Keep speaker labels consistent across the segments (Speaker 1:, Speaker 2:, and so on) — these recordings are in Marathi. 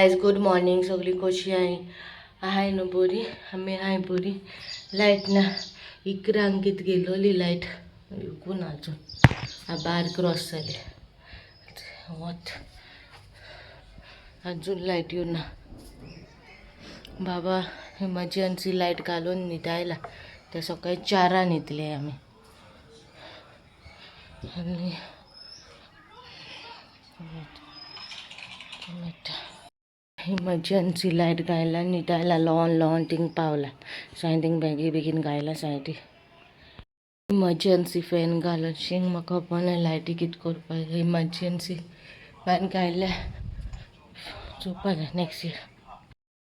Speaker 1: गाइस गुड मॉर्निंग सगळी कशी आहे न्हू बरी आमी हाय बरी लायट ना इकरांकीत गेलोली लायट येवकून अजून बार क्रॉस जाले वत अजून लायट येऊन ना बाबा इमर्जन्सी लायट घालून न्हिदायला ते सकाळी 4 न्हिदले आमी आणि इमर्जन्सी लायट गायला न्हिदायला लॉन थिंग पावला सायडींग बेगीन गायला सायडी इमर्जन्सी फॅन घालून शिंग म्हाका खबर ना लायटी कित करपाक इमर्जन्सी फॅन गायल्या चोवपा जाय नेक्स्ट इयर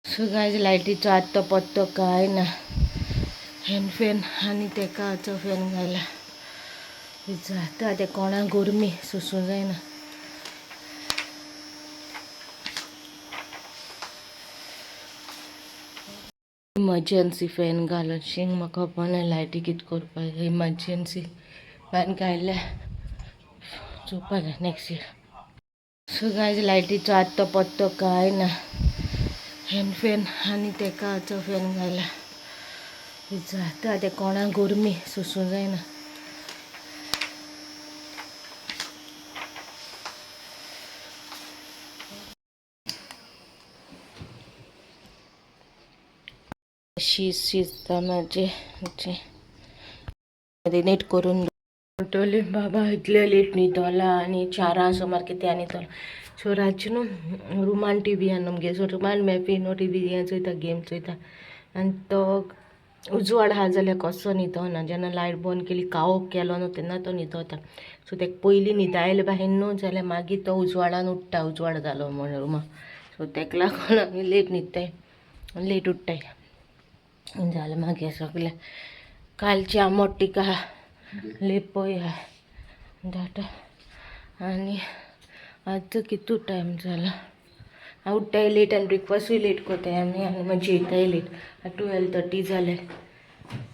Speaker 1: सो गायज लायटीचो आत्तो पत्तो काय ना हॅन्ड फॅन आनी तेका हाचो फॅन घायला जाता ते कोणा गरमी सोसूं जायना इमर्जन्सी फॅन घालून शिंग म्हाका खबर ना लायटी कित करपाक इमर्जन्सी फॅन गायल्या चोवपा जाय नेक्स्ट इयर सो गायज लायटीचो आत्तो पत्तो काय ना हॅन्ड फॅन आनी तेका हाचो फॅन घायला जाता ते कोणा गरमी सोसूं जायना शिजता माझे मॅरिनेट करून उठवले बाबा इतले लेट न्हिदला आनी 4 सुमार कितें न्हिदला सो रातचे न्हू रुमान टीव्ही आमगे सो रुमान मेफिनो टीव्ही हें चोयता गेम चोयता आनी तो उजवाड आहा जाल्यार कसो न्हिदना जेन्ना लायट बंद केली काळोख केलो न्हू तेन्ना तो न्हिदता सो तेका पयलीं न्हिदायले भायर न्हू जाल्यार मागीर तो उजवाडान उठ्ठा उजवाड जालो म्हण रुमा सो तेका लागून आमी लेट न्हिदताय लेट उठ्ठाय झालं मागे सगळं कालची आमट टिका लेपय आहे डाटा आणि आजचं किती टाईम झाला उठ्ठाय लेट आणि ब्रेकफास्टूय लेट करताय आम्ही आणि मग जेवताय लेट 12:30 झाले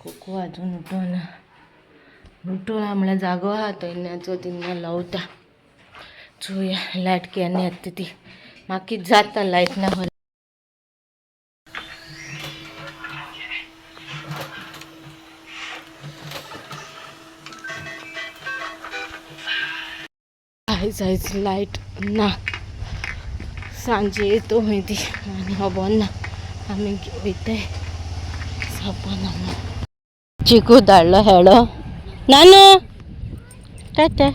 Speaker 1: कोको अजून उठवला म्हणल्यार जागो आहा तो इन्नाचो तिन्ना लावता चोया लायट केन्ना येता ती म्हाका जाता लायट ना आयज लायट ना सांजे येतो माहिती आनी खबर ना आमी वयताय सापान चिकू धाडलो हेडो नानू टाटा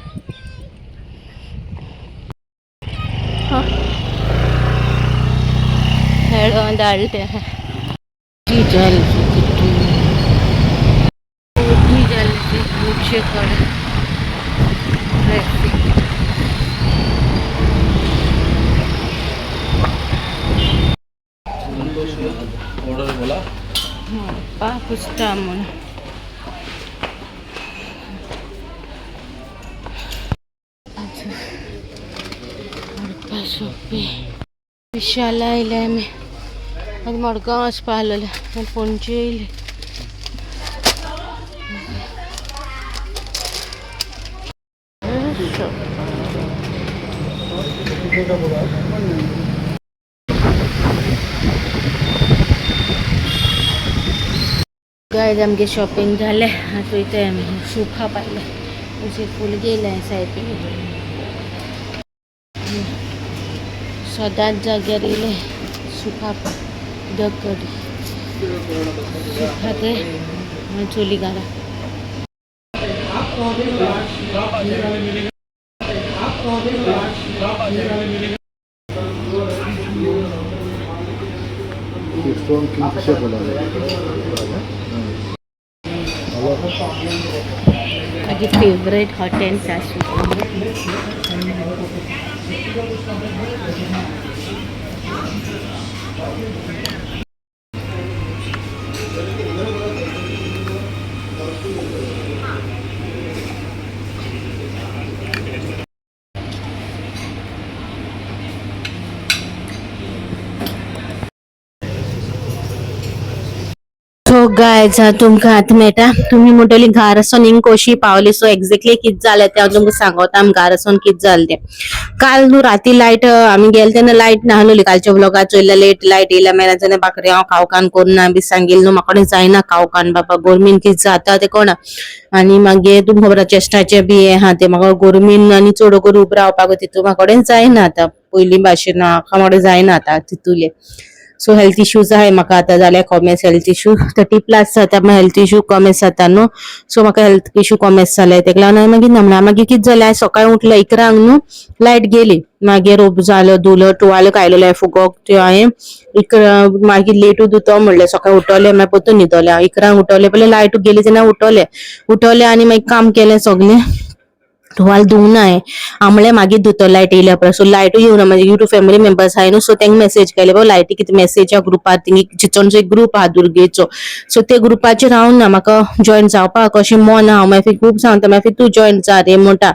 Speaker 1: हेडो धाडले
Speaker 2: ऑर्डर बोला
Speaker 1: पाकुस्ता म्हणून विशाल आयले आमी आनी मडगांव वचपा आसलेले आनी पणजे येयले गायज आमगे शॉपिंग झाले आता इथे आम्ही सुखा पाहिलं असे फुल गेले सायडीन सदांच जाग्यार येयले सुखा दकडी सुखा ते चोली घाला माझी फेवरेट हॉट अँड सासू सो गायज तुमकां आतां मेळटा तुमी म्हणटली घारासून हिंग कशी पावली सो एक्झॅक्टली कितें जालें तें हांव तुमकां सांगता घारासून कितें जालें तें काल न्हू राती लायट आमी गेले तेन्ना लायट नाहलोली कालच्या ब्लॉगार चोयला लेट लायट येयला मेळना बाकरी हांव खावकान कोन्ना बी सांगिल्लो न्हू म्हाका जायना खावकान बाबा गोरमीन कितें जाता ते कोणा आनी मागीर तुमकां खबर चेस्टाचे बी हे आहा ते म्हाका गोरमीन आनी चड करून उबो रावपाक तितू म्हाका जायना आतां पयलीं भाशेन म्हाका जायना आतां तितूले सो हेल्थ इश्यूज आहे म्हाका आतां जाल्यार कॉमेस हेल्थ इश्यू 30+ जाता हेल्थ इश्यू कॉमेस जाता न्हू सो म्हाका हेल्थ इश्यू कॉमेस जाले तेका लागून हांवें मागीर ना मागीर कितें जालें सकाळीं उठलें 11 न्हू लायट गेली मागीर जालो धुलो टुवाल कायलेलो फुगो त्यो हांवें मागीर लेटूच उठो म्हणलें सकाळीं उठोलें मागीर परतून न्हिदोलें 11 उठोलें पयलें लायट गेली तेन्ना उठोलें आनी मागीर काम केलें सगलें टुवाल धुवना आमळे मागीर धुतो लायट येयल्या पळय सो लायटूय येवना म्हणजे युट्यूब फॅमिली मेंबर्स आहाय न्हू सो तेंका मेसेज केले बाबा लायटी कितें मेसेजा ग्रुपार तिंगी चिचोनचो एक ग्रुप आहा दुर्गेचो सो ते ग्रुपाचेर हांव ना म्हाका जॉयन जावपाक अशें मन हांव मागीर खूब सांगता मागीर तूं जॉयन जा रे म्हणटा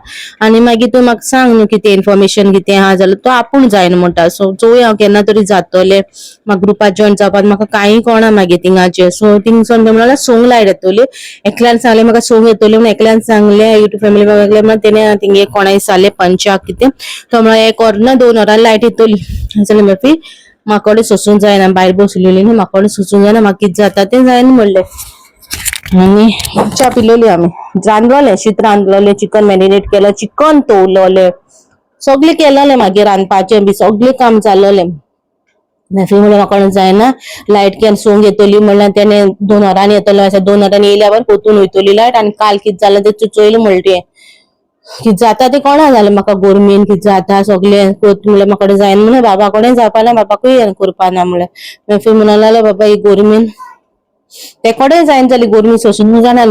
Speaker 1: आनी मागीर तूं म्हाका सांग न्हू कितें इन्फॉर्मेशन कितें आहा जाल्यार तो आपूण जायन म्हणटा सो चोवया हांव केन्ना तरी जातोलें म्हाका ग्रुपार जॉयन जावपाक म्हाका कांय कळना मागीर थिंगाचेर सो थिंगसून ते म्हणल्यार सोंग लायट येतली एकल्यान सांगलें म्हाका सोंग येतली म्हणून एकल्यान सांगलें युट्यूब फॅमिली मेंबर तेणे थिंगे कोणाय सांगलें पंचाक कितें तो म्हणल्यार 1 वर ना 2 वरां लायट येतली जाल्यार मागीर म्हाकोडे सोसूंक जायना भायर बसलेली न्हू म्हाकोडे सोसूंक जायना म्हाका कितें जाता तें जायना म्हणलें आनी च्या पिलोली आमी रांदलोलें शीत रांदलोलें चिकन मॅरिनेट केलो चिकन तोवलोलें सगळें केलोलें मागीर रांदपाचें बी सगळें काम जालोलें म्हाका जायना लायट केन्ना सोंग येतली म्हणल्यार तेणे 2 वरांनी येतलो 2 वरांनी येयल्यार पोतून वयतली लायट आनी काल कितें जालें तें चोयलें म्हणलें कितें जाता ते कोणा जालें म्हाका गोरमेन कितें जाता सगळें म्हणल्यार म्हाका जायना म्हणलें बाबा कडेन जावपाना बाबाकूय करपाना म्हणलें मागीर म्हणून बाबा ही गोरमेन ते कडेन जायना जाली गोरमी सोसूंक जायना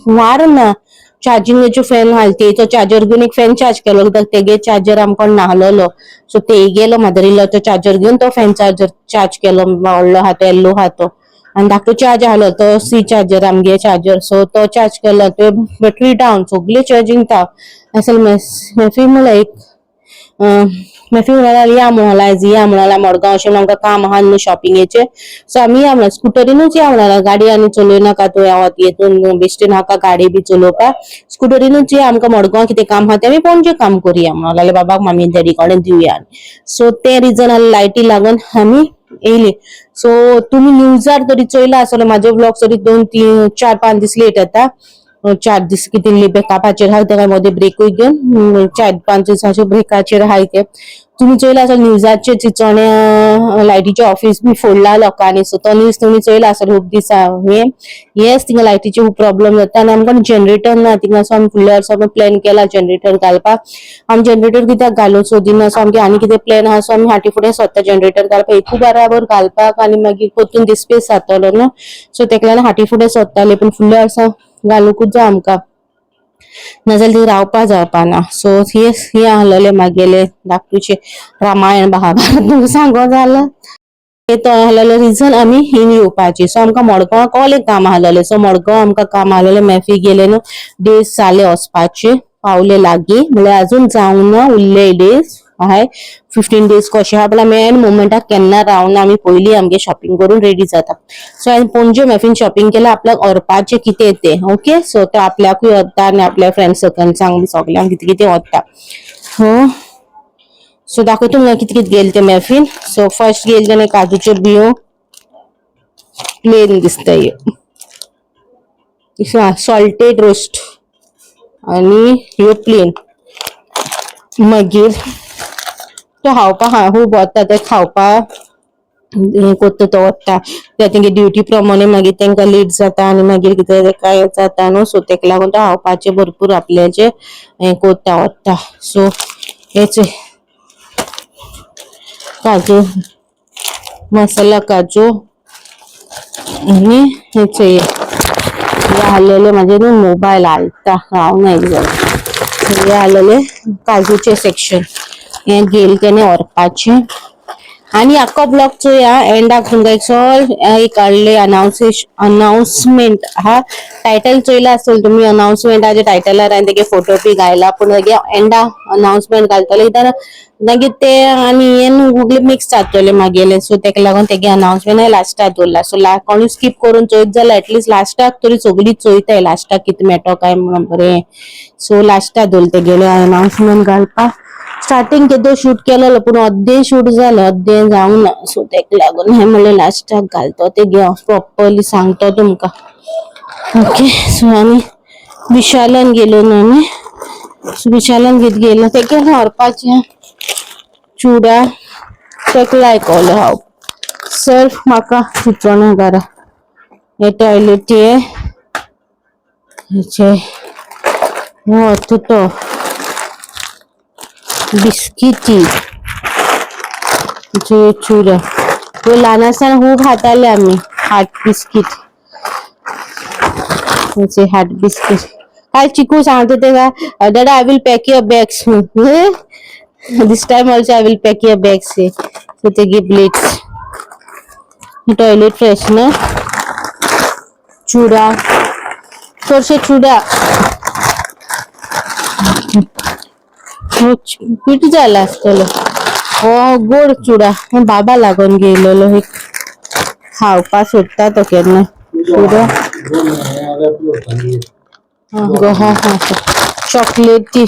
Speaker 1: वार ना चार्जिंगेच्यो फॅन तेचो चार्जर घेवन एक फॅन चार्ज केलो कित्याक तेगे चार्जर आमकां नाहलोलो सो ते गेलो मदर इन लॉचो चार्जर घेवन तो फॅन चार्ज केलो व्हडलो आहा तो येल्लो आहा तो आनी धाकटो चार्ज आहलो तो सी चार्जर आमगे चार्जर सो तो चार्ज केलो तो बॅटरी डावन सगळी चार्जिंग असल मेफी म्हणल्यार एक मेफी म्हणाला या म्हणाला या म्हणाला मडगांव अशें आमकां काम आहा न्हू शॉपिंगेचे सो आमी या म्हणा स्कुटरीनूच या म्हणाला गाडी आनी चलोय नाका तूं येतून बेश्टी नाका गाडी बी चलोवपाक स्कुटरीनूच या आमकां मडगांव कितें काम आहा ते आमी पणजे काम करुया म्हणाले बाबाक मामी डॅडी कडेन दिवया सो ते रिजन लायटी लागून आमी येयली सो तुम्ही न्यूजार तरी चोयला आसतलो म्हाजे ब्लॉग तरी 2-3-4-5 दीस लेट येता 4 दीस कितें बेकापाचेर आहा तेका मदें ब्रेकूय घेवन 4-5 दिसाचे ब्रेकाचेर आहाय ते तुम्ही चोयला आसतलो न्यूजाचे चिचोण्या लायटीचे ऑफिस बी फोडला लोकांनी सो तो न्यूज तुमी चोयला आसतलो खूब दिसा येस थिंगा लायटीचे खूब प्रॉब्लेम जाता आनी आमकां जनरेटर ना थिंगा सो आमी फुडल्या वर्सा प्लॅन केला जनरेटर घालपाक आमी जनरेटर कित्याक घालूं सोदिना सो आमगे आनी कितें प्लॅन आहा सो आमी फाटी फुडें सोदता जनरेटर घालपाक एकू बराबर घालपाक आनी मागीर परतून डिस्पेस जातलो न्हू सो तेका लागून फाटी फुडें सोदताले पूण फुडल्या वर्सा घालूंकूच जाय आमकां नाजाल्यार ती रावपा जावपाना सो हे आहलोले मागेले धाकटुचे रामायण महाभारत सांगो जालो तो आहलोले रिजन आमी हिंग येवपाची सो आमकां मडगांव कॉल एक काम आहलोले सो मडगांव आमकां काम आहलोले मेफी गेले न्हू डेज जाले वचपाचे पावले लागीं म्हळ्यार अजून जावंक ना उरले डेज आहाय 15 डेज कशें आहा पण मेन मोमेंटाक केन्ना रावना आमी पयलीं आमगे शॉपिंग करून रेडी जाता सो हांवें पणजे मेफीन शॉपिंग केला आपल्याक व्हरपाचें कितें तें ओके सो ते आपल्याकूय व्हरता आनी आपल्या फ्रेंड सर्कल सगळ्यांक कितें कितें व्हरता सो दाखयता तुमकां कितें कितें गेले ते मेफीन सो फर्स्ट गेले तेणे काजूच्यो बियो प्लेन दिसता ह्यो सॉल्टेड रोस्ट आनी ह्यो प्लेन मागीर तो खावपा खूब वता ते खावपाक हे कोत्ता तो वता ते तेंगे ड्युटी प्रमाणे मागीर तेंका लेट जाता आनी मागीर कितें काय जाता न्हू सो तेका लागून तो खावपाचे भरपूर आपल्याचे हे कोत्ता वता सो हेच काजू मसाला काजू आनी हेच हे आहलेले म्हाजे न्हू मोबायल हालता रावना एक जाल्यार हे आहलेले काजूचे सेक्शन हे गेल तेणे व्हरपाचे आनी आख्खो ब्लॉग चोया एंडाक तुमकां एक काडले अनाउन्समेंट हा टायटल चोयला आसतलो तुमी अनाउन्समेंटाचे टायटलार हांवें तेगे फोटो बी घायला पूण तेगे एंडा अनाउन्समेंट घालतले कित्याक मागीर ते आनी हे सगळे मिक्स जातले मागेले सो तेका लागून तेगे अनाउन्समेंट लास्टाक दवरला सो कोणूय स्कीप करून चोयत जाल्यार एटलीस्ट लास्टाक तरी सगळी चोयताय लास्टाक कितें मेळटो काय म्हणून बरें सो लास्टाक दवरले तेगेले अनाउन्समेंट घालपाक स्टार्टिंग केदो शूट केलेलो पूण अर्धे शूट जालो अर्धे जावंक ना सो तेका लागून हे म्हणलें लास्टाक घालतो ते प्रॉपरली सांगतो तुमका ओके सो आमी विशालान गेलो न्हू आमी सो विशालान गेलो तेका व्हरपाचें चुडा तेका लायकोलो हांव सर्फ म्हाका सुचोना घरा हे टॉयलेट हेचे तो बिस्किटी चुरा तो ल्हान आसतना खूब खाताले आमी हार्ट बिस्किट हार्ट बिस्किट काय चिकू सांगतो तेका डॅडा I will pack your bags this time also I will pack your bags so ते गिफ्ट टॉयलेट फ्रेशनर चुडा चडशे चुडा पीठ जाला आसतलो हो गोड चुडा बाबा लागून गेलेलो एक खावपा सोदता तो केन्ना चुडा चॉकलेटी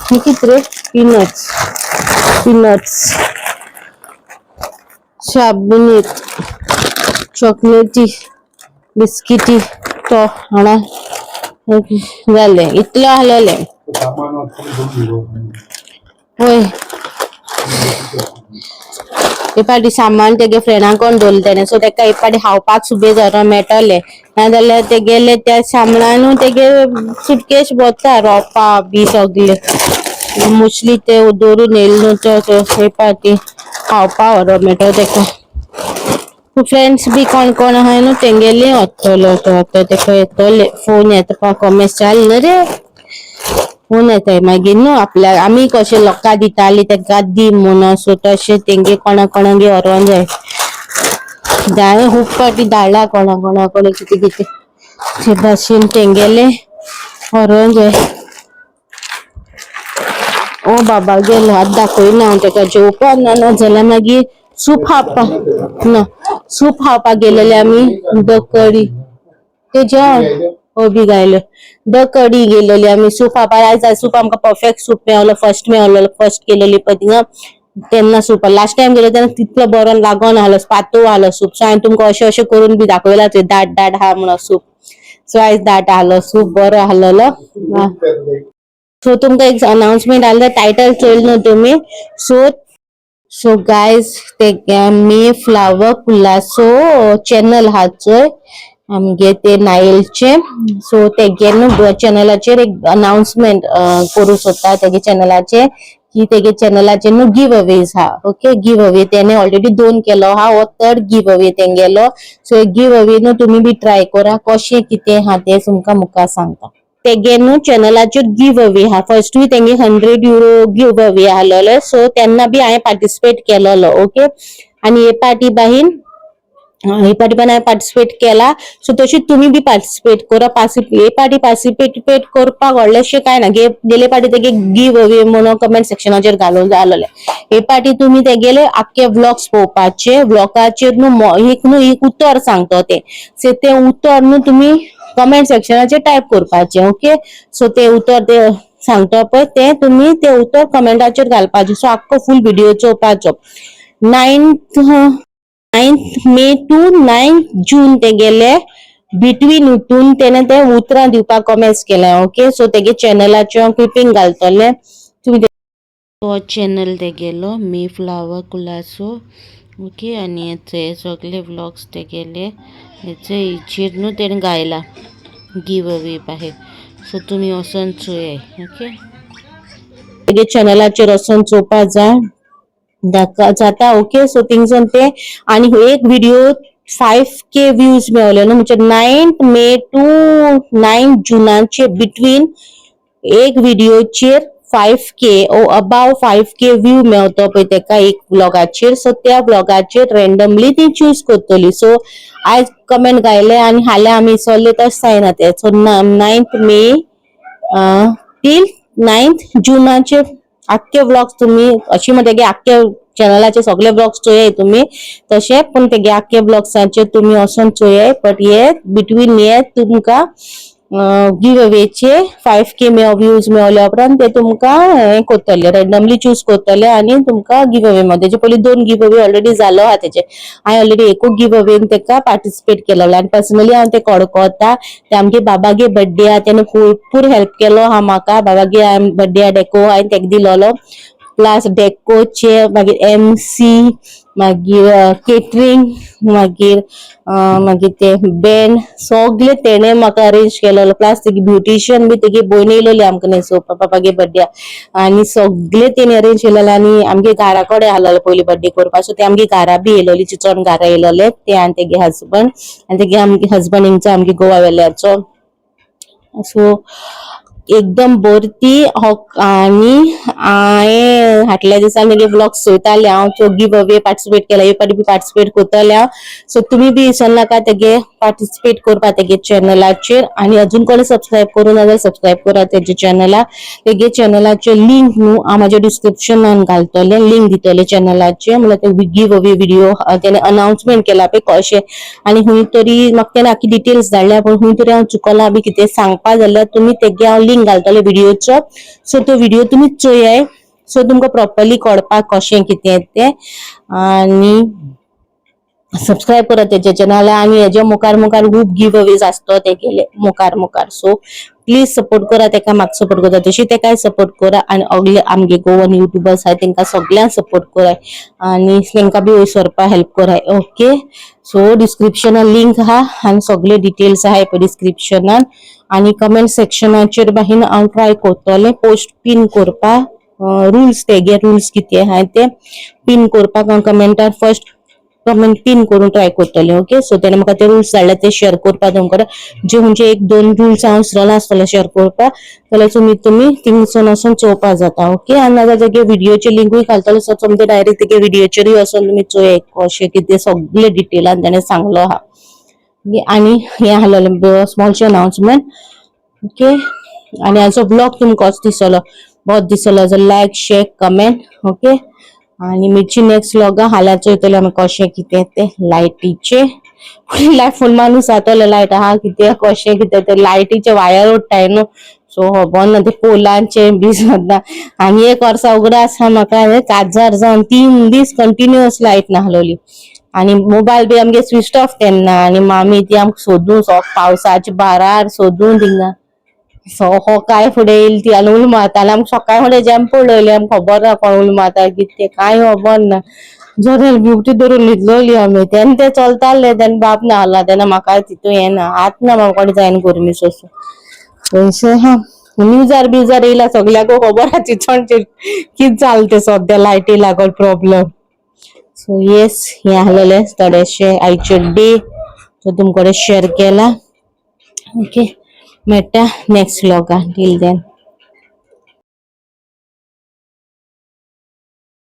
Speaker 1: हे कित रे पीनट्स शाबुनीत चॉकलेटी बिस्किटी तो हाणा जाले इतलो आहलेले होय हे पाटी सामान तेगे फ्रेंडान कोण दवरलें सो तेका हे पाटी खावपाक सुबेज व्हरो मेळटले नाजाल्यार ते गेले त्या सामानान तेगे सुटकेस भरता रोपा बी सगळे मोस्टली ते दवरून येयले न्हू हे पाटी खावपा व्हरो मेळटा तेका फ्रेंड्स बी कोण कोण आहाय न्हू तेंगेली वतलो तो तेका येतले फोन येता कॉमेस चाल न्हू रे फोन येताय मागीर न्हू आपल्या आमी कशे लोकां दिताली तेका दी म्हणून सो तशे तेंगे कोणाकोणागे व्हरोन जाय खूब पाटी धाडला कोणाकोणाकडे कितें कितें ते भाशेन तेंगेले व्हरोन जाय ओ बाबा गेलो आतां दाखयना हांव तेका जेवपाक ना जाल्यार मागीर सूप खावपाक गेलेले आमी द कडी ते जेवण बी गायलो द कडी गेलेली आमी सूप खावपाक आयज सूप आमकां परफेक्ट सूप मेळलो फर्स्ट केलेली पळय थिंगा तेन्ना सूप लास्ट टाइम गेले तेन्ना तितलो बरो लागोन आहलो पातळ आहलो सूप सो हांवें तुमकां अशें अशें करून बी दाखयला दाट दाट आहा म्हणून सूप सो आयज दाट आहलो सूप बरो आहलेलो सो तुमकां एक अनाउन्समेंट आहलो टायटल चोयल न्हू तुमी सो गायज ते मे फ्लावर कुलासो चॅनल आहा चोय आमगे ते नायलचे सो तेगे न्हू चॅनलाचेर एक अनाउन्समेंट करू सोदता तेगे चॅनलाचेर की तेगे चॅनलाचेर न्हू गिव अवेज हा ओके गिव अवे तेणे ऑलरेडी 2 केलो हा हो 3rd गिव अवे तेंगेलो सो गिव अवे न्हू तुमी बी ट्राय करा कशें कितें हा ते तुमकां मुखार सांगता तेगे न्हू चॅनलाचेर गिव अवे हा फर्स्टूय तेंगे €100 गिव अवे आहलेलो सो तेन्ना बी हांवें पार्टिसिपेट केलेलो ओके आणि हे पार्टी बाहीन हे पार्टी पण हांवें पार्टिसिपेट केला सो तशीच तुमी बी पार्टिसिपेट करा हे पार्टी पार्टिसिपेट करपाक व्हडलेशें काय ना गेले पार्टी तेगे गिव अवे म्हणून कमेंट सेक्शनाचेर घालून जालेले हे पार्टी तुमी तेगेले आख्खे व्लॉग्स पळोवपाचे व्लॉगाचेर न्हू एक उतर सांगता ते उतर न्हू तुमी कमेंट सेक्शनाचेर टाइप करपाचे ओके सो ते उतर ते सांगता पळय ते तुमी ते उतर कमेंटाचेर घालपाचे सो आख्खो फुल video चोवपाचो 9th may to 9th जून ते गेले बिटवीन उतून तेने ते उतरां दिवपाक कमेंट्स केले ओके सो तेगे चॅनलाचे क्लिपिंग घालतले तुम्ही तो चॅनल ते गेलो मे फ्लावर कुलासो ओके आणि हे सगळे व्लॉग्स ते गेले हेचे इचेर न्हू तेणे गायला गिव अवे बाहेर सो तुमी वचोन चोय ओके तेगे चॅनलाचेर वचोन चोवपा जाता ओके सो थिंगसून ते आणि एक व्हिडिओ 5K व्ह्यूज मेळले न्हू म्हणजे 9th may to 9th जुनाचे between एक व्हिडिओचेर 5K ओ अबाव 5K व्यू मेळतो पळय तेका एक व्लॉगाचेर सो त्या व्लॉगाचेर रँडमली ती चूज करतली सो आयज कमेंट गायले आणि हाले आमी विसरले तशें जायना ते सो 9th मे टील 9th जुनाचे आख्खे व्लॉग्स तुम्ही अशी तेगे आख्खे चॅनलाचे सगळे व्लॉग्स चोये तुम्ही तशे पण तेगे आख्खे व्लॉग्साचे तुम्ही वचोन चोये बट हे बिटवीन हे तुमकां गिव अवेचे 5K व्ह्यूज मेळल्या उपरांत ते तुमका हे करतले, रॅन्डमली चूज करतले आणि तुमका गिव अवे मध्ये तेजे पयलीं 2 गिव अवे ऑलरेडी जालो हा तेजे. हांवें ऑलरेडी एकूच गिव अवेन तेका पार्टिसिपेट केलेलो आणि पर्सनली हांव ते कडकोता. ते आमगे बाबागे बर्थडे हा, त्याने भरपूर हेल्प केलो हा म्हाका. बाबागे बर्थडे डेको हांवें तेका दिलोलो. प्लस डेकोचे मागीर MC, मागीर केटरिंग, मागीर ते बँड सगळे तेणे म्हाका अरेंज केलेलो. प्लस तेगे ब्युटिशियन बी तेगे भयण येयलोली आमकां न्हेसोवपाक बाबागे बर्थडे आणि सगळे तेणे अरेंज केलेले आणि आमगे घरा कडेन आसलेलो पयलीं बर्थडे करपाक. सो ते आमगे घरा बी येयलोली, चिचोन घरा येयलोले ते आनी तेगे हजबंड आनी तेगे आमगे हजबंड हिंगचो आमगे गोवा वेल्याचो. सो एकदम बरती आणि हांवें फाटल्या दिसांनी तेगे ब्लॉग्स चोयतालें हांव. तो गिव अवे पार्टिसिपेट केला, हे फाटी बी पार्टिसिपेट करतलें हांव. सो तुमी बी विसर नाका तेगे पार्टिसिपेट करपा तेगे चॅनलाचेर. आणि अजून कोणी सबस्क्राईब करूं ना जाल्यार सबस्क्राईब करा तेजे चॅनला. तेगे चॅनलाचे लिंक न्हू हांव म्हाज्या डिस्क्रिप्शनान घालतलें, लिंक दितलें चॅनलाचे. म्हळ्यार ते गिव अवे व्हिडिओ तेणे अनाउन्समेंट केला पळय कशें, आणि खंय तरी म्हाका तेणे आख्खी डिटेल्स धाडल्या, पण खंय तरी हांव चुकलां बी कितें सांगपा जाल्यार तुमी तेगे हांव लिंक घालतलें व्हिडिओचो. सो तो व्हिडिओ तुमी चोयाय. सो तुमकां प्रॉपरली कळपाक कशें कितें तें. आणि सबस्क्राईब करा तेजे चॅनल. आणि हेजे मुखार खूप गिव अवेज आसतो तेगेले मुखार. सो प्लीज सपोर्ट करा तेका, म्हाका सपोर्ट करता तशी तेकाय सपोर्ट करा. आणि अगले आमगे गोवन युट्यूबर्स आहाय तेंका सगळ्यांक सपोर्ट कराय आणि तेंका बी वयर हेल्प कराय. ओके, सो डिस्क्रिप्शनान लिंक आहा आणि सगळे डिटेल्स आहाय पळय डिस्क्रिप्शनान. आणि कमेंट सेक्शनाचेर बाहीन हांव ट्राय करतलें पोस्ट पिन करपाक. रुल्स तेगे रुल्स कितें आहाय ते पिन करपाक हांव कमेंटार फर्स्ट कमेंट पिन करून ट्राय करतलें. ओके, सो तेणे म्हाका ते रुल्स धाडले ते शेअर करपाक तुमकडे. जे म्हणजे 1-2 रुल्स हांव विसरलें आसतलें शेअर करपाक, जाल्यार तुमी थिंगसून वचून चोवपाक जाता. ओके, आनी नाजाल्यार तेगे व्हिडिओचे लिंकूय घालतलें. सो तुमचे डायरेक्ट तेगे व्हिडिओचेरूय वचून तुमी चोया कशें कितें सगळे डिटेलान तेणे सांगलो आहा. आणि हे आसलेलें स्मॉलशे अनाउन्समेंट. ओके, आणि हाचो ब्लॉग तुमकां कसो दिसलो, बहुत दिसलो जाल्यार लायक शेअर कमेंट. ओके, आणि मिरची नेक्स्ट व्लॉग हाल्यार चोयतले आमी कशें कितें ते लायटीचे. लायट फुल माणूस जातले लायट आहा कितें कशें कितें ते लायटीचे वायर ओडटाय न्हू. सो खबर ना ते पोलांचे बी सद्दां. आनी एक वर्सा उगडास आसा म्हाका काजार जावन 3 दीस कंटिन्युअस लायट नाहलोली. आणि मोबायल बी आमगे स्विच ऑफ तेन्ना. आणि मामी ती आमकां सोदून पावसाच्या बारार सोदून थिंगा हो काय फुडें येयली ती आनी उलो मारताली. आमकां सकाळी फुडें जेम पडलोली, आमकां खबर ना कोण उलो मारता कितें कांय खबर ना. जर ब्युटी धरून न्हिदलोली आमी. तेन्ना ते चलताले तेन्ना बाप नाहला तेन्ना म्हाका तितू हें ना आतां ना म्हाका जायन गरमी सोंसूं. थंयसर न्यूजार येयला सगळ्याक खबर आहा चिचणचेर कितें जालें ते सद्या लायटी लागून प्रॉब्लेम. सो येस, हे आसलेले थोडेशे आयचे डे सो तुमकडे शेअर केला. ओके, मेळटा नेक्स्ट व्लॉगान. Till then